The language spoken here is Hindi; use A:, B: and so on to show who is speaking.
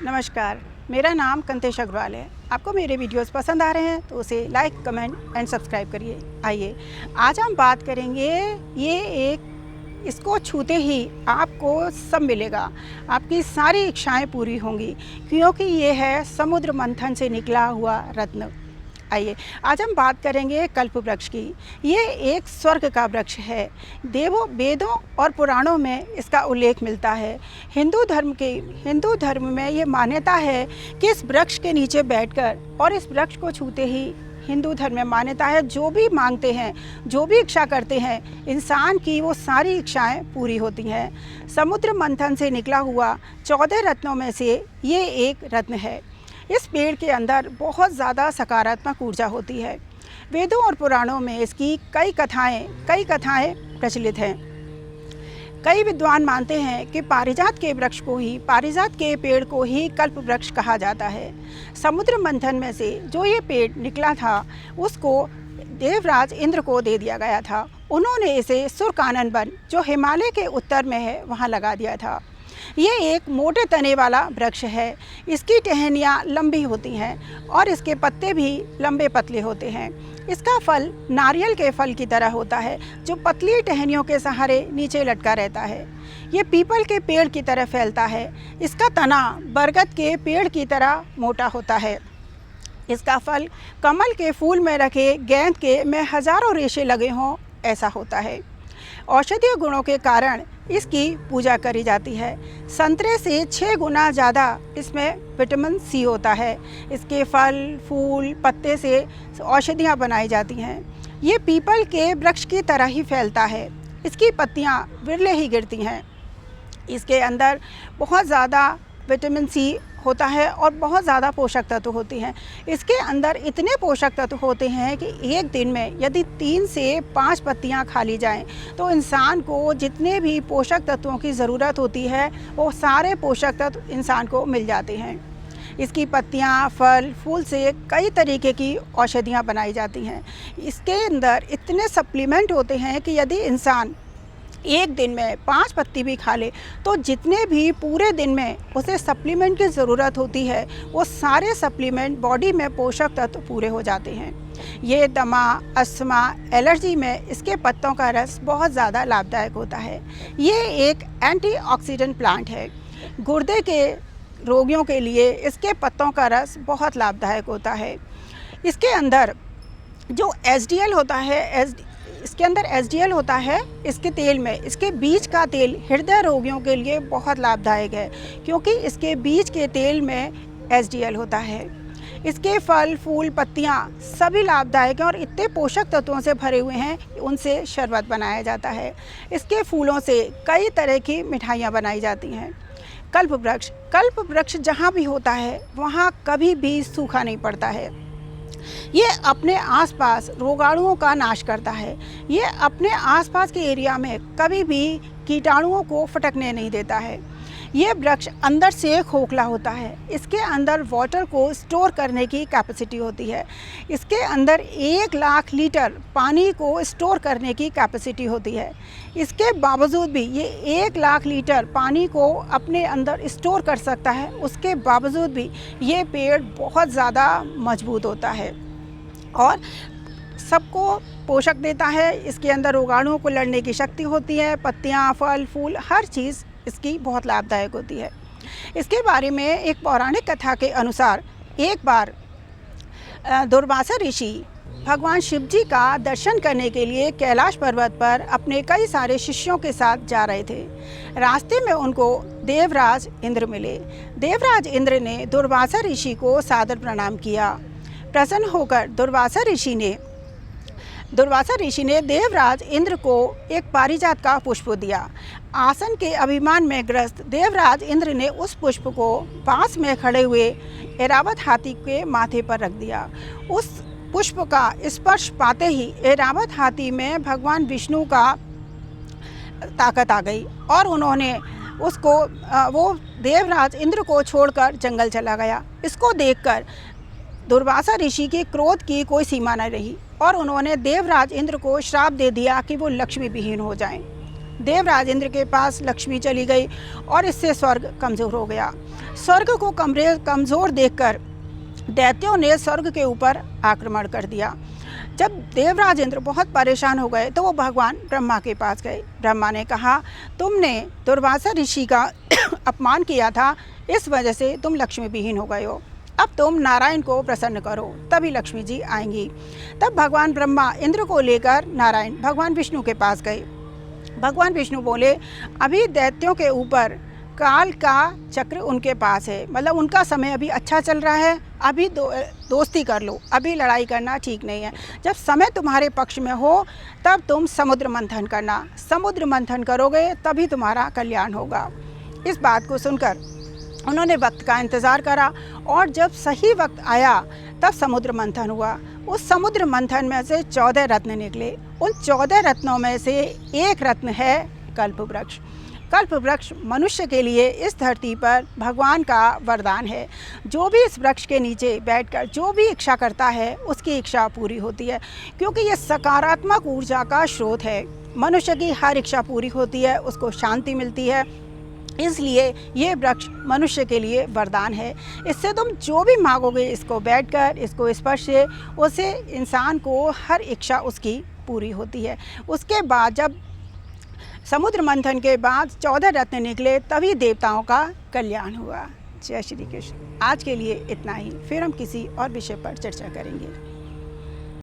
A: नमस्कार, मेरा नाम कंतेश अग्रवाल है। आपको मेरे वीडियोस पसंद आ रहे हैं तो उसे लाइक, कमेंट एंड सब्सक्राइब करिए। आइए आज हम बात करेंगे, इसको छूते ही आपको सब मिलेगा, आपकी सारी इच्छाएं पूरी होंगी, क्योंकि ये है समुद्र मंथन से निकला हुआ रत्न। आइए आज हम बात करेंगे कल्प वृक्ष की। ये एक स्वर्ग का वृक्ष है। वेदों और पुराणों में इसका उल्लेख मिलता है। हिंदू धर्म में ये मान्यता है कि इस वृक्ष के नीचे बैठकर और इस वृक्ष को छूते ही, हिंदू धर्म में मान्यता है, जो भी मांगते हैं, जो भी इच्छा करते हैं, इंसान की वो सारी इच्छाएं पूरी होती हैं। समुद्र मंथन से निकला हुआ 14 रत्नों में से ये एक रत्न है। इस पेड़ के अंदर बहुत ज़्यादा सकारात्मक ऊर्जा होती है। वेदों और पुराणों में इसकी कई कथाएं प्रचलित हैं। कई विद्वान मानते हैं कि पारिजात के पेड़ को ही कल्प वृक्ष कहा जाता है। समुद्र मंथन में से जो ये पेड़ निकला था, उसको देवराज इंद्र को दे दिया गया था। उन्होंने इसे सुरकानन वन, जो हिमालय के उत्तर में है, वहाँ लगा दिया था। ये एक मोटे तने वाला वृक्ष है। इसकी टहनियाँ लंबी होती हैं और इसके पत्ते भी लंबे पतले होते हैं। इसका फल नारियल के फल की तरह होता है, जो पतली टहनियों के सहारे नीचे लटका रहता है। ये पीपल के पेड़ की तरह फैलता है। इसका तना बरगद के पेड़ की तरह मोटा होता है। इसका फल कमल के फूल में रखे गेंद के में हजारों रेशे लगे हों ऐसा होता है। औषधीय गुणों के कारण इसकी पूजा करी जाती है। संतरे से 6 गुना ज़्यादा इसमें विटामिन सी होता है। इसके फल, फूल, पत्ते से औषधियाँ बनाई जाती हैं। ये पीपल के वृक्ष की तरह ही फैलता है। इसकी पत्तियाँ विरले ही गिरती हैं। इसके अंदर बहुत ज़्यादा विटामिन सी होता है और बहुत ज़्यादा पोषक तत्व होते हैं। इसके अंदर इतने पोषक तत्व होते हैं कि एक दिन में यदि 3 से 5 पत्तियां खा ली जाएं तो इंसान को जितने भी पोषक तत्वों की ज़रूरत होती है, वो सारे पोषक तत्व इंसान को मिल जाते हैं। इसकी पत्तियां, फल, फूल से कई तरीके की औषधियाँ बनाई जाती हैं। इसके अंदर इतने सप्लीमेंट होते हैं कि यदि इंसान एक दिन में 5 पत्ती भी खा ले तो जितने भी पूरे दिन में उसे सप्लीमेंट की ज़रूरत होती है, वो सारे सप्लीमेंट बॉडी में पोषक तत्व पूरे हो जाते हैं। ये दमा, अस्थमा, एलर्जी में इसके पत्तों का रस बहुत ज़्यादा लाभदायक होता है। ये एक एंटीऑक्सीडेंट प्लांट है। गुर्दे के रोगियों के लिए इसके पत्तों का रस बहुत लाभदायक होता है। इसके अंदर जो एसडीएल होता है, इसके तेल में, इसके बीज का तेल हृदय रोगियों के लिए बहुत लाभदायक है, क्योंकि इसके बीज के तेल में एसडीएल होता है। इसके फल, फूल, पत्तियां सभी लाभदायक हैं और इतने पोषक तत्वों से भरे हुए हैं कि उनसे शरबत बनाया जाता है। इसके फूलों से कई तरह की मिठाइयाँ बनाई जाती हैं। कल्प वृक्ष जहाँ भी होता है वहाँ कभी भी सूखा नहीं पड़ता है। ये अपने आसपास रोगाणुओं का नाश करता है। ये अपने आसपास के एरिया में कभी भी कीटाणुओं को फटकने नहीं देता है। ये वृक्ष अंदर से खोखला होता है। इसके अंदर वाटर को स्टोर करने की कैपेसिटी होती है। इसके अंदर 1 लाख लीटर पानी को स्टोर करने की कैपेसिटी होती है। इसके बावजूद भी ये 1 लाख लीटर पानी को अपने अंदर स्टोर कर सकता है। उसके बावजूद भी ये पेड़ बहुत ज़्यादा मजबूत होता है और सबको पोषक देता है। इसके अंदर रोगाणुओं को लड़ने की शक्ति होती है। पत्तियाँ, फल, फूल, हर चीज़ इसकी बहुत लाभदायक होती है। इसके बारे में एक पौराणिक कथा के अनुसार एक बार दुर्वासा ऋषि भगवान शिव जी का दर्शन करने के लिए कैलाश पर्वत पर अपने कई सारे शिष्यों के साथ जा रहे थे। रास्ते में उनको देवराज इंद्र मिले। देवराज इंद्र ने दुर्वासा ऋषि को सादर प्रणाम किया। प्रसन्न होकर दुर्वासा ऋषि ने देवराज इंद्र को एक पारिजात का पुष्प दिया। आसन के अभिमान में ग्रस्त देवराज इंद्र ने उस पुष्प को पास में खड़े हुए ऐरावत हाथी के माथे पर रख दिया। उस पुष्प का स्पर्श पाते ही ऐरावत हाथी में भगवान विष्णु का ताकत आ गई और उन्होंने वो देवराज इंद्र को छोड़कर जंगल चला गया। इसको देखकर दुर्वासा ऋषि के क्रोध की कोई सीमा न रही और उन्होंने देवराज इंद्र को श्राप दे दिया कि वो लक्ष्मी विहीन हो जाएं। देवराज इंद्र के पास लक्ष्मी चली गई और इससे स्वर्ग कमज़ोर हो गया। स्वर्ग को कमज़ोर देखकर दैत्यों ने स्वर्ग के ऊपर आक्रमण कर दिया। जब देवराज इंद्र बहुत परेशान हो गए तो वो भगवान ब्रह्मा के पास गए। ब्रह्मा ने कहा, तुमने दुर्वासा ऋषि का अपमान किया था, इस वजह से तुम लक्ष्मी विहीन हो गए हो। अब तुम नारायण को प्रसन्न करो, तभी लक्ष्मी जी आएंगी। तब भगवान ब्रह्मा इंद्र को लेकर नारायण भगवान विष्णु के पास गए। भगवान विष्णु बोले, अभी दैत्यों के ऊपर काल का चक्र उनके पास है, मतलब उनका समय अभी अच्छा चल रहा है, अभी दोस्ती कर लो, अभी लड़ाई करना ठीक नहीं है। जब समय तुम्हारे पक्ष में हो तब तुम समुद्र मंथन करना, समुद्र मंथन करोगे तभी तुम्हारा कल्याण होगा। इस बात को सुनकर उन्होंने वक्त का इंतज़ार करा और जब सही वक्त आया तब समुद्र मंथन हुआ। उस समुद्र मंथन में से 14 रत्न निकले। उन 14 रत्नों में से एक रत्न है कल्प वृक्ष। कल्प वृक्ष मनुष्य के लिए इस धरती पर भगवान का वरदान है। जो भी इस वृक्ष के नीचे बैठकर जो भी इच्छा करता है उसकी इच्छा पूरी होती है, क्योंकि ये सकारात्मक ऊर्जा का स्रोत है। मनुष्य की हर इच्छा पूरी होती है, उसको शांति मिलती है, इसलिए ये वृक्ष मनुष्य के लिए वरदान है। इससे तुम जो भी मांगोगे, इसको बैठकर, इसको स्पर्श से, उससे इंसान को हर इच्छा उसकी पूरी होती है। उसके बाद जब समुद्र मंथन के बाद 14 रत्न निकले तभी देवताओं का कल्याण हुआ। जय श्री कृष्ण। आज के लिए इतना ही, फिर हम किसी और विषय पर चर्चा करेंगे।